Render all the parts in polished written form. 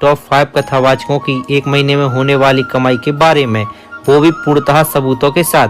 Top 5 कथावाचकों की एक महीने में होने वाली कमाई के बारे में, वो भी पूर्णतः सबूतों के साथ।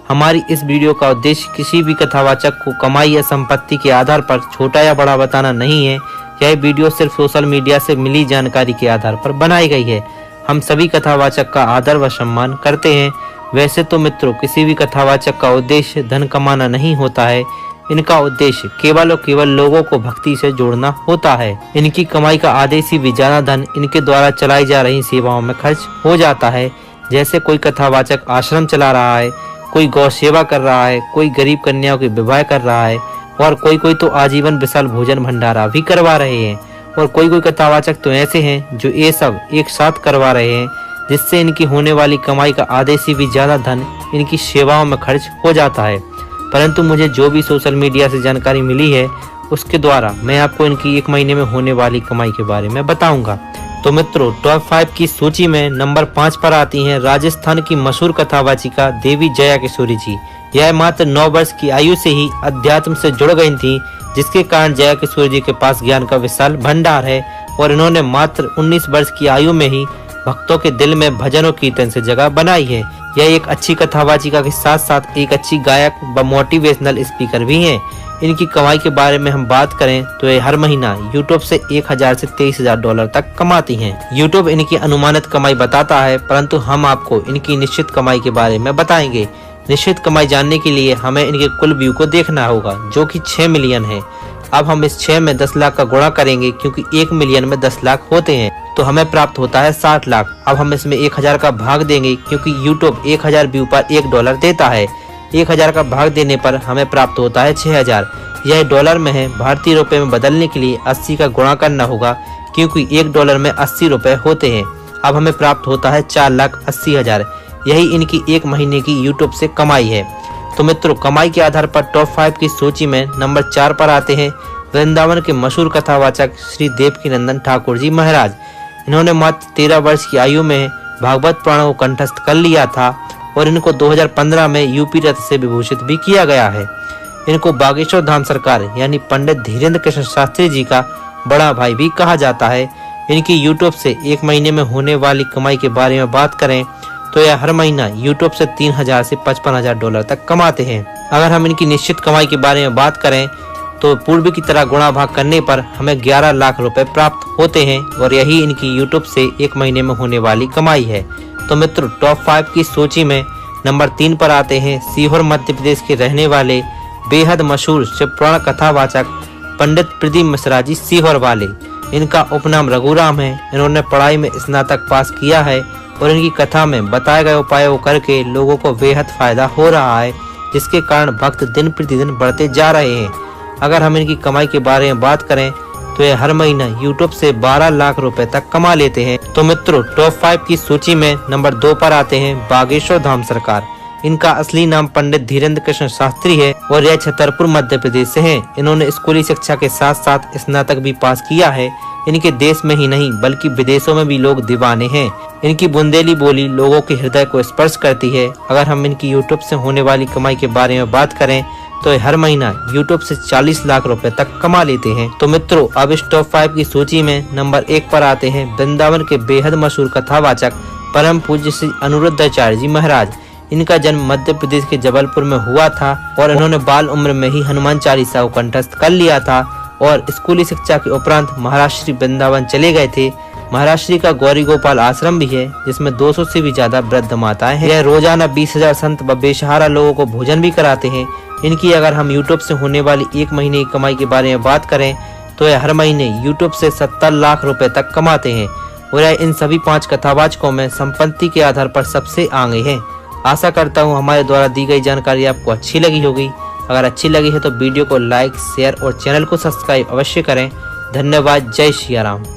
हमारी इस वीडियो का उद्देश्य किसी भी कथावाचक को कमाई या संपत्ति के आधार पर छोटा या बड़ा बताना नहीं है। यह वीडियो सिर्फ सोशल मीडिया से मिली जानकारी के आधार पर बनाई गई है। हम सभी कथावाचक का आदर व सम्मान करते हैं। वैसे तो मित्रों, किसी भी कथावाचक का उद्देश्य धन कमाना नहीं होता है। इनका उद्देश्य केवल और केवल लोगों को भक्ति से जोड़ना होता है। इनकी कमाई का आधे से भी ज्यादा धन इनके द्वारा चलाई जा रही सेवाओं में खर्च हो जाता है। जैसे कोई कथावाचक आश्रम चला रहा है, कोई गौ सेवा कर रहा है, कोई गरीब कन्याओं की विवाह कर रहा है और कोई तो आजीवन विशाल भोजन भंडारा भी करवा रहे हैं। और कोई कथावाचक तो ऐसे हैं जो ये सब एक साथ करवा रहे हैं, जिससे इनकी होने वाली कमाई का आधे से भी ज्यादा धन इनकी सेवाओं में खर्च हो जाता है। परंतु मुझे जो भी सोशल मीडिया से जानकारी मिली है, उसके द्वारा मैं आपको इनकी एक महीने में होने वाली कमाई के बारे में बताऊंगा। तो मित्रों, टॉप 5 की सूची में नंबर 5 पर आती हैं राजस्थान की मशहूर कथावाचिका देवी जया किशोरी जी। यह मात्र 9 वर्ष की आयु से ही अध्यात्म से जुड़ गई थी, जिसके कारण जया किशोरी जी के पास ज्ञान का विशाल भंडार है और इन्होंने मात्र 19 वर्ष की आयु में ही भक्तों के दिल में भजन और कीर्तन से जगह बनाई है। यह एक अच्छी कथावाचिका के साथ साथ एक अच्छी गायक व मोटिवेशनल स्पीकर भी हैं। इनकी कमाई के बारे में हम बात करें तो ये हर महीना यूट्यूब से 1000 से 23,000 डॉलर तक कमाती हैं। यूट्यूब इनकी अनुमानित कमाई बताता है, परंतु हम आपको इनकी निश्चित कमाई के बारे में बताएंगे। निश्चित कमाई जानने के लिए हमें इनके कुल व्यू को देखना होगा, जो कि 6 मिलियन है। अब हम इस 6 में 10 लाख का गुणा करेंगे, क्योंकि 1 मिलियन में 10 लाख होते हैं, तो हमें प्राप्त होता है 60 लाख। अब हम इसमें 1000 का भाग देंगे, क्योंकि यूट्यूब 1000 व्यू पर $1 देता है। 1000 का भाग देने पर हमें प्राप्त होता है 6000। यह डॉलर में है। भारतीय रुपए में बदलने के लिए 80 का गुणा करना होगा, क्योंकि $1 में 80 रुपए होते हैं। अब हमें प्राप्त होता है 4,80,000। यही इनकी एक महीने की यूट्यूब से कमाई है। तो मित्रों, कमाई के आधार पर टॉप 5 की सूची में नंबर 4 पर आते हैं वृंदावन के मशहूर कथावाचक श्री देवकीनंदन ठाकुर जी महाराज। इन्होंने मात्र 13 वर्ष की आयु में भागवत पुराण को कंठस्थ कर लिया था और इनको 2015 में यूपी रत्न से विभूषित भी किया गया है। इनको बागेश्वर धाम सरकार यानी पंडित धीरेन्द्र कृष्ण शास्त्री जी का बड़ा भाई भी कहा जाता है। इनकी यूट्यूब से एक महीने में होने वाली कमाई के बारे में बात करें तो यह हर महीना यूट्यूब से 3,000 से 55,000 डॉलर तक कमाते हैं। अगर हम इनकी निश्चित कमाई के बारे में बात करें तो पूर्व की तरह गुणा भाग करने पर हमें 11 लाख रुपए प्राप्त होते हैं और यही इनकी यूट्यूब से एक महीने में होने वाली कमाई है। तो मित्रों, टॉप 5 की सूची में नंबर 3 पर आते हैं सीहोर मध्य प्रदेश के रहने वाले बेहद मशहूर शिव पुराण कथावाचक पंडित प्रदीप मिश्रा जी सीहोर वाले। इनका उपनाम रघुराम है। इन्होंने पढ़ाई में स्नातक पास किया है और इनकी कथा में बताए गए उपायों करके लोगों को बेहद फायदा हो रहा है, जिसके कारण भक्त दिन प्रतिदिन बढ़ते जा रहे हैं। अगर हम इनकी कमाई के बारे में बात करें तो ये हर महीना यूट्यूब से 12 लाख रुपए तक कमा लेते हैं। तो मित्रों, टॉप 5 की सूची में नंबर 2 पर आते हैं बागेश्वर धाम सरकार। इनका असली नाम पंडित धीरेन्द्र कृष्ण शास्त्री है और यह छतरपुर मध्य प्रदेश से हैं। इन्होंने स्कूली शिक्षा के साथ साथ स्नातक भी पास किया है। इनके देश में ही नहीं बल्कि विदेशों में भी लोग दीवाने हैं। इनकी बुंदेली बोली लोगों के हृदय को स्पर्श करती है। अगर हम इनकी यूट्यूब से होने वाली कमाई के बारे में बात करें तो हर महीना यूट्यूब से 40 लाख रुपए तक कमा लेते हैं। तो मित्रों, अब इस टॉप 5 की सूची में नंबर 1 पर आते हैं वृंदावन के बेहद मशहूर कथावाचक परम पूज्य श्री अनिरुद्धाचार्य जी महाराज। इनका जन्म मध्य प्रदेश के जबलपुर में हुआ था और इन्होंने बाल उम्र में ही हनुमान चालीसा को कंठस्थ कर लिया था और स्कूली शिक्षा के उपरांत महाराष्ट्र वृंदावन चले गए थे। महाराष्ट्र का गौरी गोपाल आश्रम भी है, जिसमें 200 से भी ज्यादा वृद्ध माताएं हैं। यह रोजाना 20,000 संत व बेसहारा लोगों को भोजन भी कराते हैं। इनकी अगर हम यूट्यूब से होने वाली एक महीने की कमाई के बारे में बात करें तो यह हर महीने यूट्यूब से 70 लाख रुपए तक कमाते हैं और यह इन सभी 5 कथावाचकों में संपत्ति के आधार पर सबसे आगे हैं। आशा करता हूँ हमारे द्वारा दी गई जानकारी आपको अच्छी लगी होगी। अगर अच्छी लगी है तो वीडियो को लाइक, शेयर और चैनल को सब्सक्राइब अवश्य करें। धन्यवाद। जय श्री राम।